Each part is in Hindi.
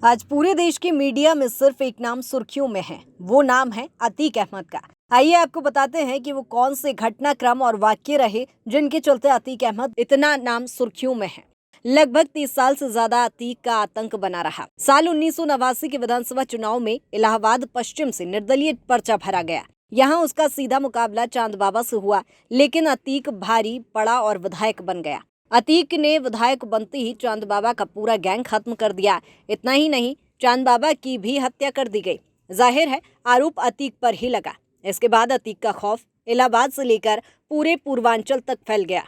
आज पूरे देश की मीडिया में सिर्फ एक नाम सुर्खियों में है। वो नाम है अतीक अहमद का। आइए आपको बताते हैं कि वो कौन से घटनाक्रम और वाक्य रहे जिनके चलते अतीक अहमद इतना नाम सुर्खियों में है। लगभग 30 साल से ज्यादा अतीक का आतंक बना रहा। साल 1989 के विधानसभा चुनाव में इलाहाबाद पश्चिम से निर्दलीय पर्चा भरा गया। यहाँ उसका सीधा मुकाबला चांद बाबा से हुआ, लेकिन अतीक भारी पड़ा और विधायक बन गया। अतीक ने विधायक बनते ही चांद बाबा का पूरा गैंग खत्म कर दिया। इतना ही नहीं, चांद बाबा की भी हत्या कर दी गई। जाहिर है आरोप अतीक पर ही लगा। इसके बाद अतीक का खौफ इलाहाबाद से लेकर पूरे पूर्वांचल तक फैल गया।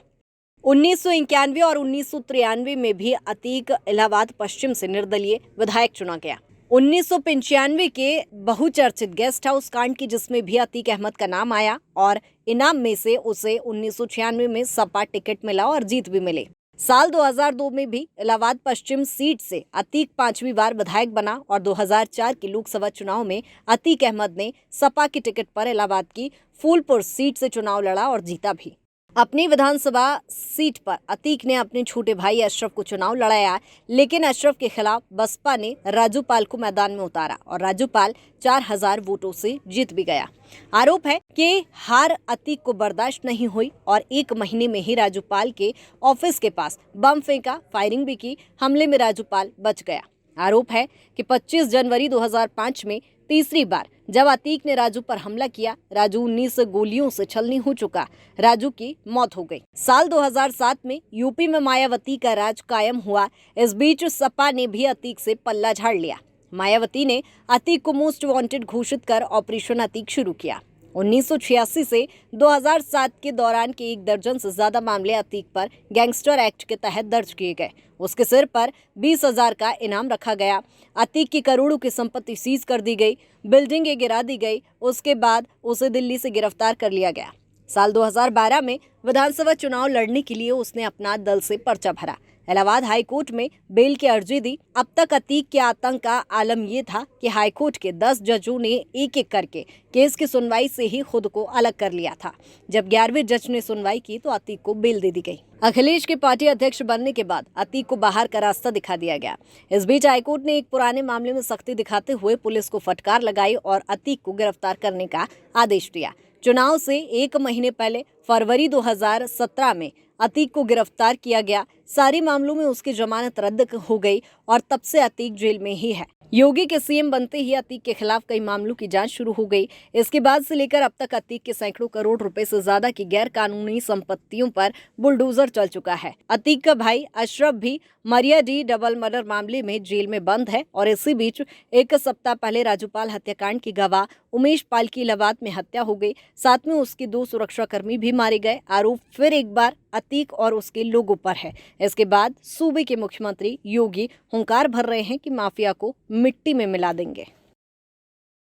1991 और 1993 में भी अतीक इलाहाबाद पश्चिम से निर्दलीय विधायक चुना गया। 1995 के बहुचर्चित गेस्ट हाउस कांड की, जिसमें भी अतीक अहमद का नाम आया और इनाम में से उसे 1996 में सपा टिकट मिला और जीत भी मिली। साल 2002 में भी इलाहाबाद पश्चिम सीट से अतीक 5वीं बार विधायक बना और 2004 के लोकसभा चुनाव में अतीक अहमद ने सपा की टिकट पर इलाहाबाद की फूलपुर सीट से चुनाव लड़ा और जीता भी। अपनी विधानसभा सीट पर अतीक ने अपने छोटे भाई अशरफ को चुनाव लड़ाया, लेकिन अशरफ के खिलाफ बसपा ने राजू पाल को मैदान में उतारा और राजू पाल 4000 वोटों से जीत भी गया। आरोप है कि हार अतीक को बर्दाश्त नहीं हुई और 1 महीने में ही राजू पाल के ऑफिस के पास बम फेंका, फायरिंग भी की। हमले में राजू पाल बच गया। आरोप है कि 25 जनवरी 2005 में तीसरी बार जब अतीक ने राजू पर हमला किया, राजू 19 गोलियों से छलनी हो चुका। राजू की मौत हो गई। साल 2007 में यूपी में मायावती का राज कायम हुआ। इस बीच सपा ने भी अतीक से पल्ला झाड़ लिया। मायावती ने अतीक को मोस्ट वांटेड घोषित कर ऑपरेशन अतीक शुरू किया। 1986 से 2007 के दौरान के 1 दर्जन से ज्यादा मामले अतीक पर गैंगस्टर एक्ट के तहत दर्ज किए गए। उसके सिर पर 20,000 का इनाम रखा गया। अतीक की करोड़ों की संपत्ति सीज कर दी गई, बिल्डिंगें गिरा दी गई। उसके बाद उसे दिल्ली से गिरफ्तार कर लिया गया। साल 2012 में विधानसभा चुनाव लड़ने के लिए उसने अपना दल से पर्चा भरा। इलाहाबाद हाईकोर्ट में बेल की अर्जी दी। अब तक अतीक के आतंक का आलम यह था कि हाईकोर्ट के 10 जजों ने एक एक करके केस की सुनवाई से ही खुद को अलग कर लिया था। जब 11वें जज ने सुनवाई की तो अतीक को बेल दे दी गई। अखिलेश के पार्टी अध्यक्ष बनने के बाद अतीक को बाहर का रास्ता दिखा दिया गया। इस बीच हाईकोर्ट ने एक पुराने मामले में सख्ती दिखाते हुए पुलिस को फटकार लगाई और अतीक को गिरफ्तार करने का आदेश दिया। चुनाव से 1 महीने पहले फरवरी 2017 में अतीक को गिरफ्तार किया गया। सारे मामलों में उसकी जमानत रद्द हो गई और तब से अतीक जेल में ही है। योगी के सीएम बनते ही अतीक के खिलाफ कई मामलों की जांच शुरू हो गई। इसके बाद से लेकर अब तक अतीक के सैकड़ों करोड़ रुपए से ज्यादा की गैर कानूनी संपत्तियों पर बुलडोजर चल चुका है। अतीक का भाई अशरफ भी मरियाडी डबल मर्डर मामले में जेल में बंद है और इसी बीच 1 सप्ताह पहले राजूपाल हत्याकांड की गवाह उमेश पाल की इलाहाबाद में हत्या हो गई। साथ में उसके 2 सुरक्षाकर्मी भी मारे गए। आरोप फिर एक बार अतीक और उसके लोगों पर है। इसके बाद सूबे के मुख्यमंत्री योगी हुंकार भर रहे हैं कि माफिया को मिट्टी में मिला देंगे।